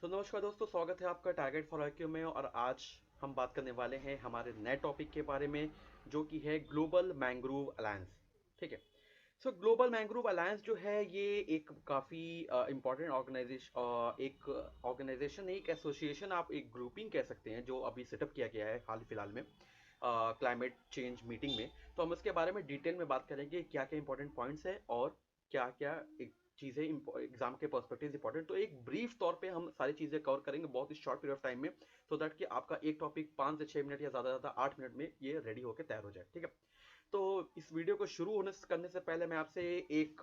तो नमस्कार दोस्तों, स्वागत है आपका टारगेट फॉर आईक्यू में। और आज हम बात करने वाले हैं हमारे नए टॉपिक के बारे में, जो कि है ग्लोबल मैंग्रोव अलायंस। ठीक है। सो ग्लोबल मैंग्रोव अलायंस जो है ये एक काफ़ी इम्पॉर्टेंट ऑर्गेनाइजेशन, एक ऑर्गेनाइजेशन, एक एसोसिएशन, आप एक ग्रुपिंग कह सकते हैं, जो अभी सेटअप किया गया है हाल फिलहाल में क्लाइमेट चेंज मीटिंग में। तो हम इसके बारे में डिटेल में बात करेंगे, क्या क्या इंपॉर्टेंट पॉइंट्स हैं और क्या क्या चीज़ें एग्जाम के पर्सपेक्टिव इंपॉर्टेंट। तो एक ब्रीफ तौर पे हम सारी चीज़ें कवर करेंगे बहुत ही शॉर्ट पीरियड ऑफ टाइम में, सो दैट कि आपका एक टॉपिक 5 से 6 मिनट या ज़्यादा ज़्यादा 8 मिनट में ये रेडी होकर तैयार हो जाए। ठीक है। तो इस वीडियो को शुरू होने करने से पहले मैं आपसे एक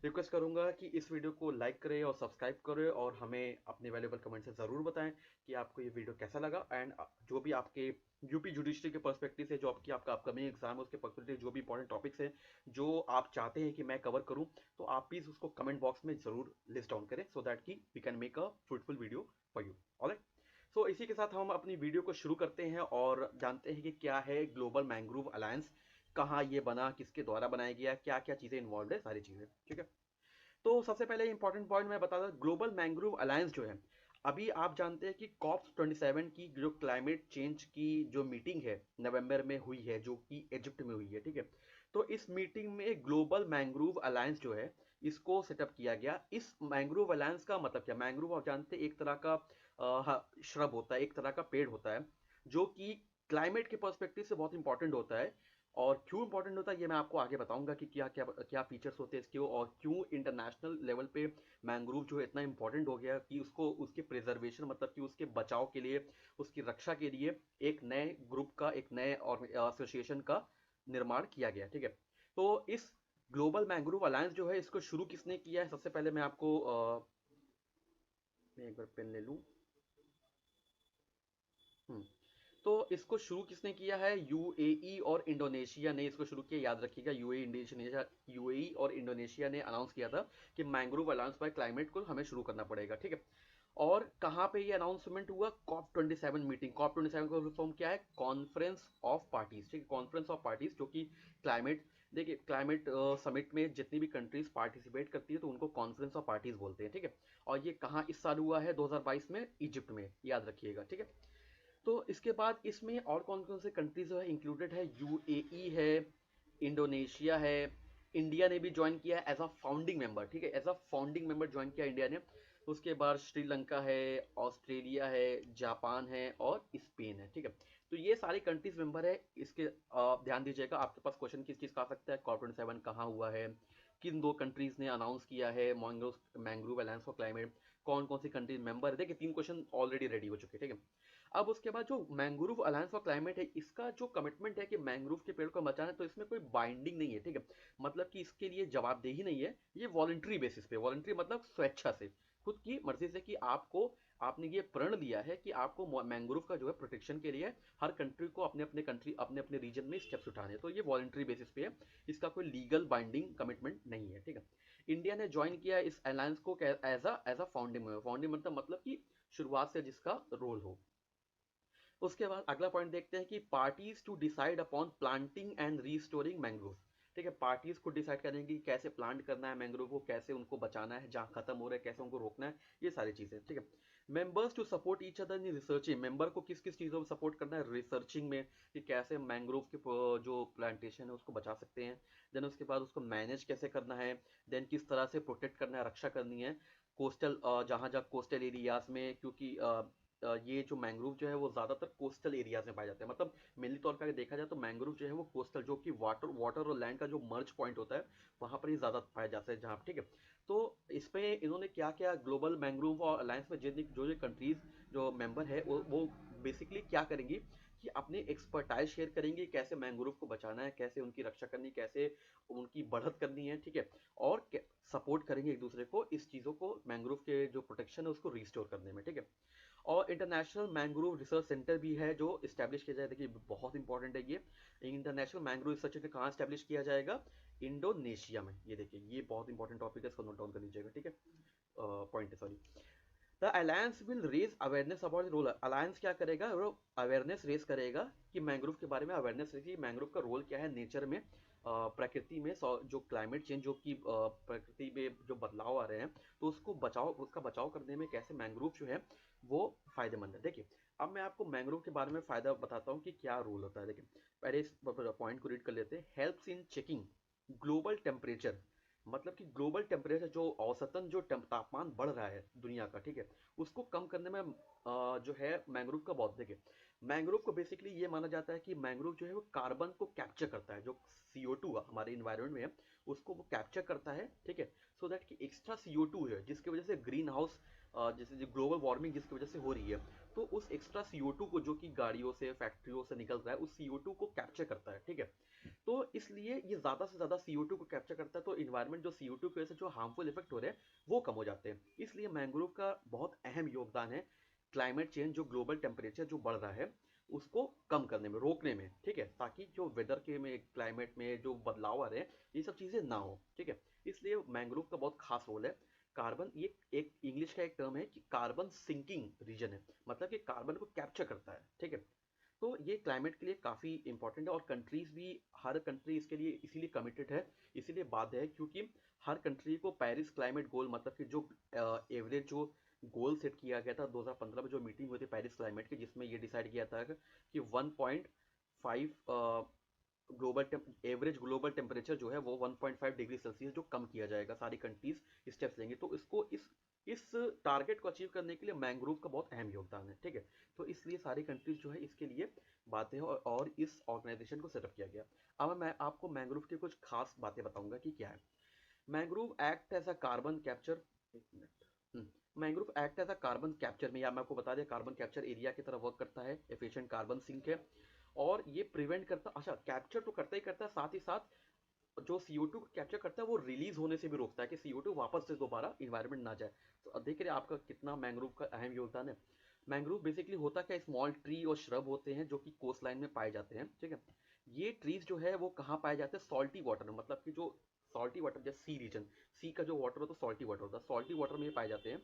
रिक्वेस्ट करूंगा कि इस वीडियो को लाइक करें और सब्सक्राइब करें, और हमें अपने वैल्यूबल कमेंट से ज़रूर बताएं कि आपको ये वीडियो कैसा लगा। एंड जो भी आपके यूपी जुडिशरी के पर्सपेक्टिव से, जो आपका अपकमिंग एग्जाम है उसके पर्सपेक्टिव, जो भी इंपॉर्टेंट टॉपिक्स हैं जो आप चाहते हैं कि मैं कवर करूं, तो आप प्लीज़ उसको कमेंट बॉक्स में ज़रूर लिस्ट डाउन करें, सो दैट कि we can make a fruitful video for you. Alright. So इसी के साथ हम अपनी वीडियो को शुरू करते हैं और जानते हैं कि क्या है ग्लोबल मैंग्रोव अलायंस, कहाँ ये बना, किसके द्वारा बनाया गया, क्या क्या चीज़ें इन्वॉल्व है, सारी चीज़ें। ठीक है। तो सबसे पहले इंपॉर्टेंट पॉइंट मैं बता दूं, ग्लोबल मैंग्रोव अलायंस जो है, अभी आप जानते हैं कि COP27 की जो क्लाइमेट चेंज की जो मीटिंग है नवंबर में हुई है, जो कि इजिप्ट में हुई है। ठीक है। तो इस मीटिंग में ग्लोबल मैंग्रोव अलायंस जो है, इसको सेटअप किया गया। इस मैंग्रोव अलायंस का मतलब क्या? मैंग्रोव आप जानते हैं एक तरह का श्रब होता है, एक तरह का पेड़ होता है, जो कि क्लाइमेट के पर्सपेक्टिव से बहुत इंपॉर्टेंट होता है। और क्यों इंपॉर्टेंट होता है ये मैं आपको आगे बताऊंगा कि क्या क्या क्या फीचर्स होते हैं इसके, और क्यों इंटरनेशनल लेवल पे मैंग्रोव जो है इतना इंपॉर्टेंट हो गया कि उसको, उसके प्रिजर्वेशन मतलब कि उसके बचाव के लिए, उसकी रक्षा के लिए एक नए ग्रुप का, एक नए एसोसिएशन का निर्माण किया गया। ठीक है। तो इस ग्लोबल मैंग्रोव अलायंस जो है, इसको शुरू किसने किया है? सबसे पहले मैं आपको मैं एक बार पेन ले लूँ। हम्म। तो इसको शुरू किसने किया है? यूएई और इंडोनेशिया ने इसको शुरू किया। याद रखिएगा, यूएई और इंडोनेशिया ने अनाउंस किया था कि मैंग्रोव अलायंस बाय क्लाइमेट को हमें शुरू करना पड़ेगा। ठीक है। और कहाँ पे ये अनाउंसमेंट हुआ? COP27 meeting. COP27 का फुल फॉर्म क्या है? Conference of parties. ठीक है। कॉन्फ्रेंस ऑफ पार्टीज, जो कि क्लाइमेट, देखिए क्लाइमेट समिट में जितनी भी कंट्रीज पार्टिसिपेट करती है तो उनको कॉन्फ्रेंस ऑफ पार्टीज बोलते हैं। ठीक है। और ये कहाँ इस साल हुआ है? 2022 में इजिप्ट में, याद रखिएगा। ठीक है। तो इसके बाद इसमें और कौन कौन से कंट्रीज जो है इंक्लूडेड है? यूएई है, इंडोनेशिया है, इंडिया ने भी ज्वाइन किया है एज अ फाउंडिंग मेंबर। ठीक है। As a founding member join किया इंडिया ने। उसके बाद श्रीलंका है, ऑस्ट्रेलिया है, जापान है और स्पेन है। ठीक है। तो ये सारी कंट्रीज मेंबर है इसके। ध्यान दीजिएगा, आपके पास क्वेश्चन किस चीज़ का आ सकता है? COP27 कहाँ हुआ है, किन दो कंट्रीज ने अनाउंस किया है मैंग्रोव अलायंस फॉर क्लाइमेट, कौन कौन सी कंट्रीज मेंबर है। देखिए 3 क्वेश्चन ऑलरेडी रेडी हो चुके हैं। ठीक है। अब उसके बाद जो मैंग्रोव अलायंस फॉर क्लाइमेट है, इसका जो कमिटमेंट है कि मैंग्रोव के पेड़ को बचाना है, तो इसमें कोई बाइंडिंग नहीं है। ठीक है। मतलब कि इसके लिए जवाबदेही नहीं है, ये वॉलंटरी बेसिस पे, वॉलंटरी मतलब स्वेच्छा से, खुद की मर्जी से, कि आपने ये प्रण लिया है कि आपको मैंग्रोव का जो है प्रोटेक्शन के लिए हर कंट्री को अपने अपने रीजन में स्टेप्स उठाने हैं। तो ये वॉलंटरी बेसिस पे है, इसका कोई लीगल बाइंडिंग कमिटमेंट नहीं है। ठीक है। इंडिया ने ज्वाइन किया इस अलायंस को as a founding member. Founding मतलब कि शुरुआत से जिसका रोल हो। उसके बाद अगला पॉइंट देखते हैं कि parties to decide upon planting and restoring mangrove. ठीक है। पार्टीज को डिसाइड करेंगे कि कैसे प्लांट करना है मैंग्रोव को, कैसे उनको बचाना है, जहाँ खत्म हो रहा है कैसे उनको रोकना है, ये सारी चीजें। ठीक है। Members to support each other in researching. Member को किस किस चीज़ों में सपोर्ट करना है? रिसर्चिंग में, कि कैसे मैंग्रोव के जो प्लांटेशन है उसको बचा सकते हैं। देन उसके बाद उसको मैनेज कैसे करना है। देन किस तरह से प्रोटेक्ट करना है, रक्षा करनी है कोस्टल, जहाँ जहाँ कोस्टल एरियाज में, क्योंकि ये जो मैंग्रोव जो है वो ज़्यादातर कोस्टल एरियाज में पाए जाते हैं। मतलब मेनली तौर पर अगर देखा जाए तो मैंग्रोव जो है वो कोस्टल, जो कि वाटर वाटर और लैंड का जो मर्ज पॉइंट होता है, वहाँ पर ही ज़्यादा पाया जाता है जहाँ। ठीक है। तो इसमें इन्होंने क्या क्या ग्लोबल मैंग्रोव और अलायंस में जिन जो जो कंट्रीज जो मेंबर है वो बेसिकली क्या करेंगी कि अपने एक्सपर्टाइज शेयर करेंगे, कैसे मैंग्रोव को बचाना है, कैसे उनकी रक्षा करनी, कैसे उनकी बढ़त करनी है। ठीक है। और सपोर्ट करेंगे एक दूसरे को इस चीज़ों को, मैंग्रोव के जो प्रोटेक्शन है उसको रिस्टोर करने में। ठीक है। और इंटरनेशनल मैंग्रोव रिसर्च सेंटर भी है जो इस्टेब्लिश किया जाए। देखिए बहुत इंपॉर्टेंट है ये। इंटरनेशनल मैंग्रोव रिसर्च सेंटर कहाँ इस्टेब्लिश किया जाएगा? इंडोनेशिया में। ये देखिए, ये बहुत इंपॉर्टेंट टॉपिक है, इसको नोट डाउन कर लीजिएगा। ठीक है। पॉइंट है, sorry. The alliance will raise awareness about role. Alliance क्या करेगा? वो अवेयरनेस रेज करेगा कि मैंग्रोव के बारे में अवेयरनेस रहेगी, मैंग्रोव का रोल क्या है नेचर में, प्रकृति में जो क्लाइमेट चेंज जो कि प्रकृति में जो बदलाव आ रहे हैं, तो उसका बचाव करने में कैसे मैंग्रोव जो है वो फायदेमंद है। देखिए, अब मैं आपको मैंग्रोव के बारे में फायदा बताता हूँ कि क्या रोल होता है। देखिए, पहले इस पॉइंट को रीड कर लेते हैं। Helps in checking global temperature, मतलब कि ग्लोबल टेम्परेचर जो औसतन जो तापमान बढ़ रहा है दुनिया का, ठीक है, उसको कम करने में जो है मैंग्रोव का बहुत। देखिए, मैंग्रोव को बेसिकली ये माना जाता है कि मैंग्रोव जो है वो कार्बन को कैप्चर करता है, जो CO2 हमारे इन्वायरमेंट में है उसको वो कैप्चर करता है, ठीक है। सो दैट कि एक्स्ट्रा CO2 है जिसकी वजह से ग्रीन हाउस, जैसे जो ग्लोबल वार्मिंग जिसकी वजह से हो रही है, तो उस एक्स्ट्रा CO2 को जो कि गाड़ियों से फैक्ट्रियों से निकल रहा है उस CO2 को कैप्चर करता है, ठीक है। तो इसलिए ये ज़्यादा से ज़्यादा CO2 को कैप्चर करता है, तो इन्वायरमेंट जो CO2 की वजह से जो हार्मफुल इफेक्ट हो रहे हैं वो कम हो जाते हैं। इसलिए मैंग्रोव का बहुत अहम योगदान है क्लाइमेट चेंज, जो ग्लोबल टेम्परेचर जो बढ़ रहा है उसको कम करने में, रोकने में, ठीक है, ताकि जो वेदर के में क्लाइमेट में जो बदलाव आ रहे हैं ये सब चीज़ें ना हो, ठीक है। इसलिए मैंग्रोव का बहुत खास रोल है। कार्बन, ये एक इंग्लिश का एक टर्म है कि कार्बन सिंकिंग रीजन है, मतलब कि कार्बन को कैप्चर करता है, ठीक है। तो ये क्लाइमेट के लिए काफ़ी इंपॉर्टेंट है और कंट्रीज भी, हर कंट्री इसके लिए इसीलिए कमिटेड है, इसीलिए बाध्य है, क्योंकि हर कंट्री को पेरिस क्लाइमेट गोल, मतलब कि जो एवरेज जो गोल सेट किया गया था 2015 में, जो मीटिंग हुई थी पेरिस क्लाइमेट की, जिसमें ये डिसाइड किया था कि 1.5 ग्लोबल एवरेज ग्लोबल टेम्परेचर जो है वो 1.5 डिग्री सेल्सियस जो कम किया जाएगा, सारी कंट्रीज स्टेप्स लेंगे। तो इसको इस टारगेट को अचीव करने के लिए मैंग्रोव का बहुत अहम योगदान है, ठीक है। तो इसलिए सारी कंट्रीज जो है इसके लिए बातें हैं और इस ऑर्गेनाइजेशन को सेटअप किया गया। अब मैं आपको मैंग्रोव की कुछ खास बातें बताऊंगा कि क्या है। Mangrove act as a carbon capture, एक minute, mangrove act as a carbon capture में, या मैं आपको बता दिया, कार्बन कैप्चर एरिया की तरह वर्क करता है, एफिशिएंट कार्बन सिंक है, और ये प्रिवेंट करता, अच्छा कैप्चर तो करता ही करता है, साथ ही साथ जो CO2 को कैप्चर करता है वो रिलीज होने से भी रोकता है कि CO2 वापस से दोबारा इन्वायरमेंट ना जाए। तो अब देख रहे हैं आपका कितना मैंग्रोव का अहम योगदान है। मैंग्रोव बेसिकली होता क्या, स्मॉल ट्री और श्रब होते हैं जो कि कोस्ट लाइन में पाए जाते हैं, ठीक है। ये ट्रीज जो है वो कहाँ पाए जाते हैं, सॉल्टी वाटर में, मतलब कि जो सॉल्टी वाटर, जैसे सी रीजन, सी का जो वाटर होता है सॉल्टी वाटर होता है, सॉल्टी वाटर में ये पाए जाते हैं।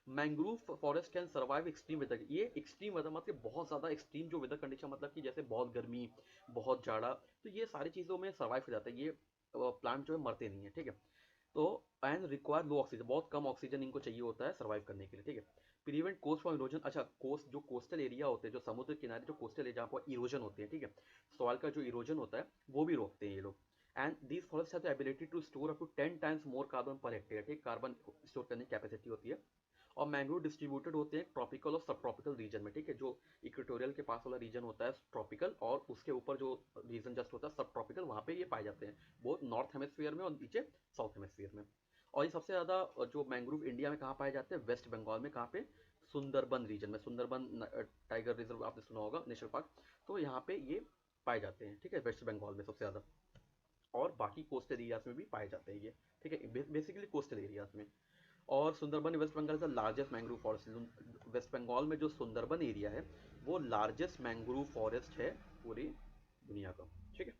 Mangrove forest can survive extreme weather, ये एक्सट्रीम वेदर मतलब बहुत ज़्यादा एक्सट्रीम जो वेदर कंडीशन, मतलब कि जैसे बहुत गर्मी, बहुत जाड़ा, तो ये सारी चीज़ों में सर्वाइव हो जाता है। ये प्लांट जो है मरते नहीं है, ठीक है। तो एंड रिक्वायर लो ऑक्सीजन, बहुत कम ऑक्सीजन इनको चाहिए होता है सर्वाइव करने के लिए, ठीक है। प्रिवेंट कोस्ट फ्रॉम इरोजन, अच्छा कोस्ट, जो कोस्टल एरिया होते हैं, जो समुद्र किनारे जो कोस्टल एरिया, जहाँ पर इरोजन होते हैं, ठीक है, सॉइल का जो इरोजन होता है वो भी रोकते हैं ये लोग। And these forests have the ability to store up to 10 times more carbon per hectare, ठीक, कार्बन स्टोर करने की कैपेसिटी होती है। और मैंग्रोव डिस्ट्रीब्यूटेड होते हैं ट्रॉपिकल और सब ट्रॉपिकल रीजन में, ठीक है। जो इक्वेटोरियल के पास वाला रीजन होता है ट्रॉपिकल, और उसके ऊपर जो रीजन जस्ट होता है सब ट्रॉपिकल, वहाँ पे ये पाए जाते हैं, बहुत नॉर्थ हेमिस्फीयर में और नीचे साउथ हेमिस्फीयर में। और ये सबसे ज़्यादा जो मैंग्रोव इंडिया में कहाँ पाए जाते हैं, वेस्ट बंगाल में, कहाँ पे, सुंदरबन रीजन में, सुंदरबन टाइगर रिजर्व आपने सुना होगा, नेशनल पार्क, तो यहाँ पे ये पाए जाते हैं, ठीक है, वेस्ट बंगाल में सबसे ज़्यादा। और बाकी कोस्टल एरियाज में भी पाए जाते हैं ये, ठीक है, बेसिकली कोस्टल एरियाज में। और सुंदरबन वेस्ट बंगाल का largest mangrove forest, west Bengal में जो सुंदरबन एरिया है वो लार्जेस्ट मैंग्रोव फॉरेस्ट है पूरी दुनिया का, ठीक है।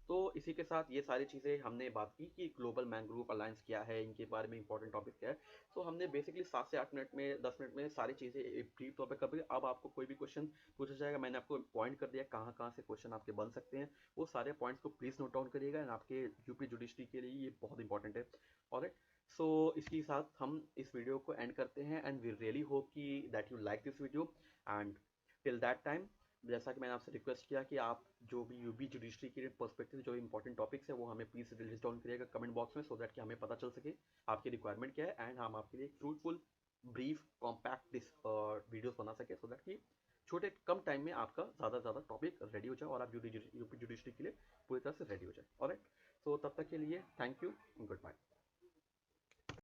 तो इसी के साथ ये सारी चीज़ें हमने बात की कि ग्लोबल मैंग्रोव अलायंस क्या है, इनके बारे में इंपॉर्टेंट टॉपिक क्या है। तो हमने बेसिकली 7 से 8 मिनट में, 10 मिनट में सारी चीज़ें एक ब्रीफ तौर पर कर दी। अब आपको कोई भी क्वेश्चन पूछा जाएगा, मैंने आपको पॉइंट कर दिया कहाँ कहाँ से क्वेश्चन आपके बन सकते हैं, वो सारे पॉइंट्स को प्लीज़ नोट डाउन करिएगा, एंड आपके यूपी जुडिशरी के लिए ये बहुत इंपॉर्टेंट है। और सो इसके साथ हम इस वीडियो को एंड करते हैं, एंड वी रियली होप कि that you like this video. And till that time, जैसा कि मैंने आपसे रिक्वेस्ट किया कि आप जो भी यूबी जुडिशरी के पर्सपेक्टिव जो इंपॉर्टेंट टॉपिक्स है वो हमें प्लीज़ लिस्ट डाउन करिएगा कमेंट बॉक्स में, सो दैट कि हमें पता चल सके आपकी रिक्वायरमेंट क्या है, एंड हम आपके लिए फ्रूटफुल, ब्रीफ, कॉम्पैक्ट वीडियोस बना सके, सो दैट कि छोटे कम टाइम में आपका ज़्यादा से ज़्यादा टॉपिक रेडी हो जाए और आप यूपी जुडिशरी के लिए पूरी तरह से रेडी हो जाए। ऑलराइट, सो तब तक के लिए थैंक यू, गुड बाय।